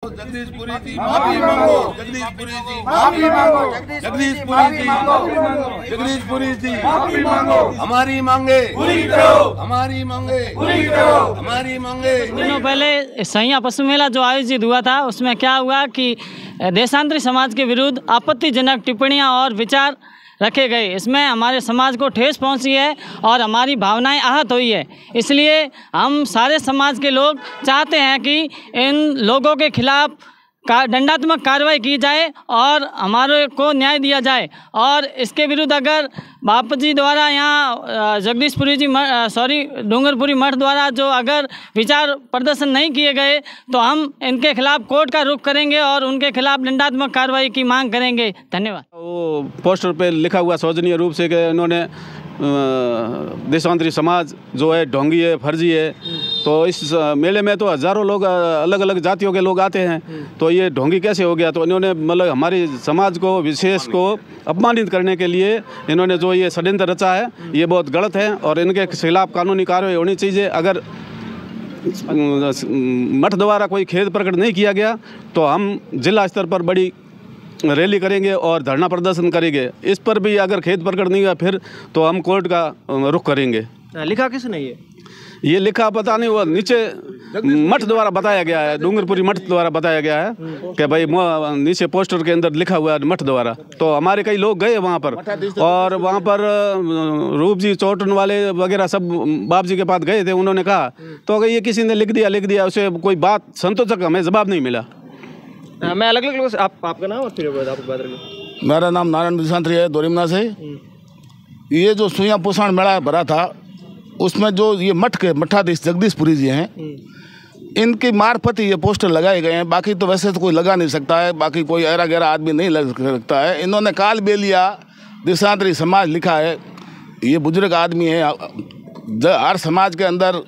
जगदीशपुरी जी माफी मांगो, जगदीशपुरी जी माफी मांगो, जगदीशपुरी जी जगदीशपुरी जी माफी मांगो। हमारी मांगे पूरी करो, हमारी मांगे पूरी करो, हमारी मांगे। दिनों पहले सैया पशु मेला जो आयोजित हुआ था उसमें क्या हुआ कि देशांतरी समाज के विरुद्ध आपत्तिजनक टिप्पणियां और विचार रखे गए। इसमें हमारे समाज को ठेस पहुंची है और हमारी भावनाएं आहत हुई है। इसलिए हम सारे समाज के लोग चाहते हैं कि इन लोगों के खिलाफ दंडात्मक कार्रवाई की जाए और हमारे को न्याय दिया जाए। और इसके विरुद्ध अगर बापू जी द्वारा यहाँ जगदीशपुरी जी डूंगरपुरी मठ द्वारा जो अगर विचार प्रदर्शन नहीं किए गए तो हम इनके खिलाफ कोर्ट का रुख करेंगे और उनके खिलाफ दंडात्मक कार्रवाई की मांग करेंगे। धन्यवाद। वो पोस्टर पे लिखा हुआ शोचनीय रूप से कि इन्होंने देशांतरी समाज जो है ढोंगी है, फर्जी है। तो इस मेले में तो हज़ारों लोग अलग अलग जातियों के लोग आते हैं, तो ये ढोंगी कैसे हो गया? तो इन्होंने मतलब हमारी समाज को विशेष को अपमानित करने के लिए इन्होंने जो ये षड्यंत्र रचा है ये बहुत गलत है और इनके खिलाफ कानूनी कार्रवाई होनी चाहिए। अगर मठ द्वारा कोई खेद प्रकट नहीं किया गया तो हम जिला स्तर पर बड़ी रैली करेंगे और धरना प्रदर्शन करेंगे। इस पर भी अगर खेद प्रकट नहीं हुआ फिर तो हम कोर्ट का रुख करेंगे। लिखा किसने ये लिखा पता नहीं, वो नीचे मठ द्वारा बताया गया है, डूंगरपुरी मठ द्वारा बताया गया है कि भाई नीचे पोस्टर के अंदर लिखा हुआ है मठ द्वारा। तो हमारे कई लोग गए वहाँ पर और वहाँ पर रूप जी चौटन वाले वगैरह सब बाप जी के पास गए थे। उन्होंने कहा तो अगर ये किसी ने लिख दिया उसे कोई बात संतोषक हमें जवाब नहीं मिला। मैं अलग अलग लोगों से आपका नाम और फिर आपको बात करेंगे। मेरा नाम नारायण देशांतरी है, दोरिमना से। ये जो सुइया पोषण मेला भरा था उसमें जो ये मठ के मठाधीश जगदीशपुरी जी हैं, इनकी मार्फत ये पोस्टर लगाए गए हैं। बाकी तो वैसे तो कोई लगा नहीं सकता है, बाकी कोई ऐरा गहरा आदमी नहीं लग सकता है। इन्होंने काल बेलिया देशांतरी समाज लिखा है। ये बुजुर्ग आदमी है। हर समाज के अंदर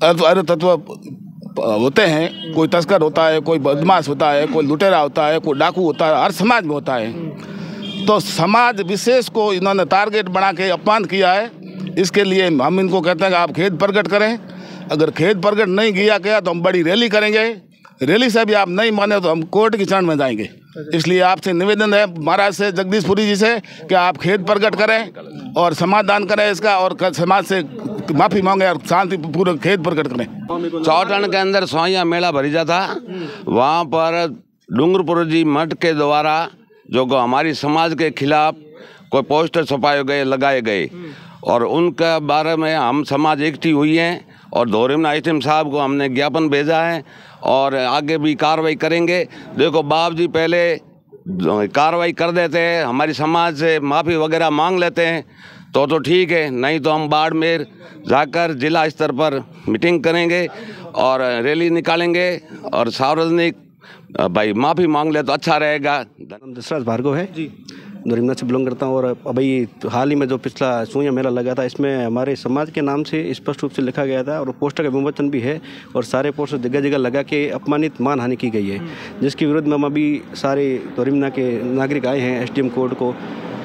अरे तत्व होते हैं, कोई तस्कर होता है, कोई बदमाश होता है, कोई लुटेरा होता है, कोई डाकू होता है, हर समाज में होता है। तो समाज विशेष को इन्होंने टारगेट बना के अपमान किया है। इसके लिए हम इनको कहते हैं कि आप खेद प्रकट करें। अगर खेद प्रकट नहीं किया गया तो हम बड़ी रैली करेंगे। रैली से भी आप नहीं माने तो हम कोर्ट की शरण में जाएंगे। इसलिए आपसे निवेदन है महाराज से, जगदीशपुरी जी से, कि आप खेद प्रकट करें और समाधान करें इसका और समाज से माफ़ी मांगे और शांतिपूर्वक खेद प्रकट करें। चौटन के अंदर सोइया मेला भरीजा था, वहाँ पर डूंगरपुर जी मठ के द्वारा जो हमारी समाज के खिलाफ कोई पोस्टर छपाए गए, लगाए गए और उनके बारे में हम समाज इकट्ठी हुई हैं और दोरिमना आइटम साहब को हमने ज्ञापन भेजा है और आगे भी कार्रवाई करेंगे। देखो बाप जी पहले कार्रवाई कर देते हैं, हमारी समाज से माफ़ी वगैरह मांग लेते हैं तो ठीक है, नहीं तो हम बाड़मेर जाकर जिला स्तर पर मीटिंग करेंगे और रैली निकालेंगे और सार्वजनिक भाई माफ़ी मांग ले तो अच्छा रहेगा। दशरथ भार्गव है जी, दोरिमना से बिलोंग करता हूँ। और अभी हाल ही में जो पिछला सुइया मेला लगा था इसमें हमारे समाज के नाम से स्पष्ट रूप से लिखा गया था और पोस्टर का विमोचन भी है और सारे पोस्टर जगह जगह लगा के अपमानित मानहानि की गई है, जिसके विरुद्ध में हम अभी सारे दोरिमना के नागरिक आए हैं। एसडीएम कोर्ट को,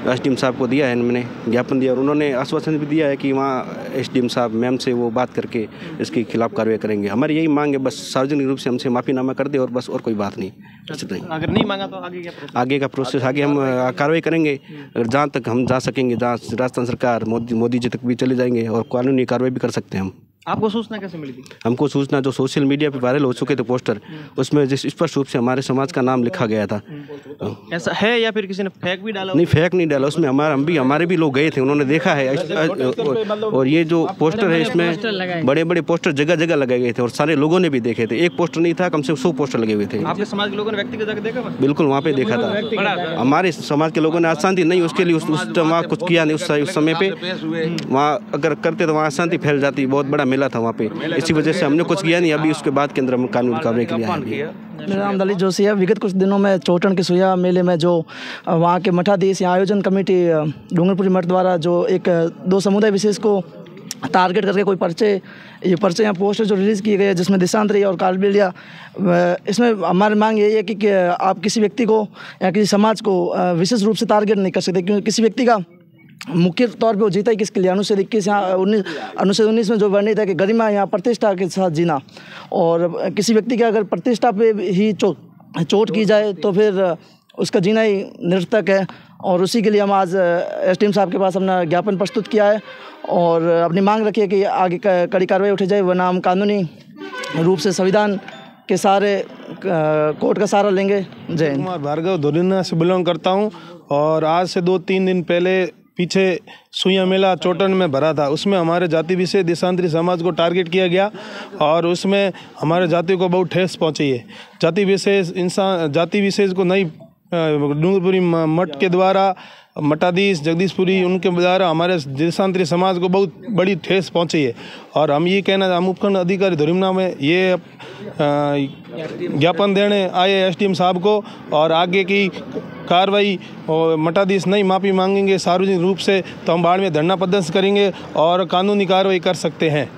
एसडीएम साहब को दिया है, मैंने ज्ञापन दिया और उन्होंने आश्वासन भी दिया है कि वहाँ एसडीएम साहब मैम से वो बात करके इसके खिलाफ कार्रवाई करेंगे। हमारी यही मांग है, बस सार्वजनिक रूप से हमसे माफ़ीनामा कर दे और बस, और कोई बात नहीं। अगर नहीं मांगा तो आगे क्या प्रोसेस? आगे का प्रोसेस आगे हम कार्रवाई करेंगे, अगर जहाँ तक हम जा सकेंगे, जहाँ राजस्थान सरकार मोदी जी तक भी चले जाएंगे और कानूनी कार्रवाई भी कर सकते हैं हम। आपको सूचना कैसे मिली थी? हमको सूचना जो सोशल मीडिया पे वायरल हो चुके थे पोस्टर, उसमें जिस स्पष्ट रूप से हमारे समाज का नाम लिखा गया था। ऐसा है या फिर किसी ने फेक भी डाला? नहीं, फेक नहीं डाला, उसमें हमारे भी लोग गए थे, उन्होंने देखा है। और ये जो पोस्टर है इसमें बड़े बड़े पोस्टर जगह जगह लगाए गए थे और सारे लोगों ने भी देखे थे। एक पोस्टर नहीं था, कम से कम 100 पोस्टर लगे हुए थे। आपके समाज के लोगों ने व्यक्तिगत जाकर देखा? बिल्कुल, वहाँ पे देखा था। हमारे समाज के लोगों ने अशांति नहीं, उसके लिए उस वहाँ कुछ किया नहीं। उस समय पे वहाँ अगर करते तो वहाँ अशांति फैल जाती। बहुत बड़ा मेला था वहाँ पे, इसी वजह से हमने कुछ किया नहीं। अभी उसके बाद के अंदर हम कानूनी कार्रवाई के लिए आए। मेरा नाम दलित जोशी है। विगत कुछ दिनों में चौटन के सुइया मेले में जो वहाँ के मठाधीश या आयोजन कमेटी डूंगरपुरी मठ द्वारा जो एक 2 समुदाय विशेष को टारगेट करके कोई पर्चे या पोस्टर जो रिलीज़ किए गए जिसमें देशांतरी और कालबेलिया, इसमें हमारी मांग यही है कि आप किसी व्यक्ति को या किसी समाज को विशेष रूप से टारगेट नहीं कर सकते, क्योंकि किसी व्यक्ति का मुख्य तौर पे वो जीता ही किसके लिए, अनुच्छेद 21 यहाँ 19 में जो वर्णित है कि गरिमा यहाँ प्रतिष्ठा के साथ जीना, और किसी व्यक्ति के अगर प्रतिष्ठा पे ही चोट की जाए तो फिर उसका जीना ही निरर्थक है। और उसी के लिए हम आज एसडीएम साहब के पास अपना ज्ञापन प्रस्तुत किया है और अपनी मांग रखी है कि आगे कड़ी कार्रवाई उठी जाए, वरना हम कानूनी रूप से संविधान के सारे कोर्ट का सहारा लेंगे। जय हिंद। कुमार भार्गव धोरिना से बिलोंग करता हूँ और आज से 2-3 दिन पहले पीछे सुइया मेला चोटन में भरा था, उसमें हमारे जाति विशेष देशांतरी समाज को टारगेट किया गया और उसमें हमारे जाति को बहुत ठेस पहुंची है। जाति विशेष को नई डूंगरपुरी मठ के द्वारा मठाधीश जगदीशपुरी उनके द्वारा हमारे देशांतरी समाज को बहुत बड़ी ठेस पहुंची है। और हम ये कहना, हम उपखंड अधिकारी धोरिमना में ये ज्ञापन देने आए एसडीएम साहब को, और आगे की कार्रवाई और मठाधीश नहीं माफ़ी मांगेंगे सार्वजनिक रूप से तो हम बाढ़ में धरना प्रदर्शन करेंगे और कानूनी कार्रवाई कर सकते हैं।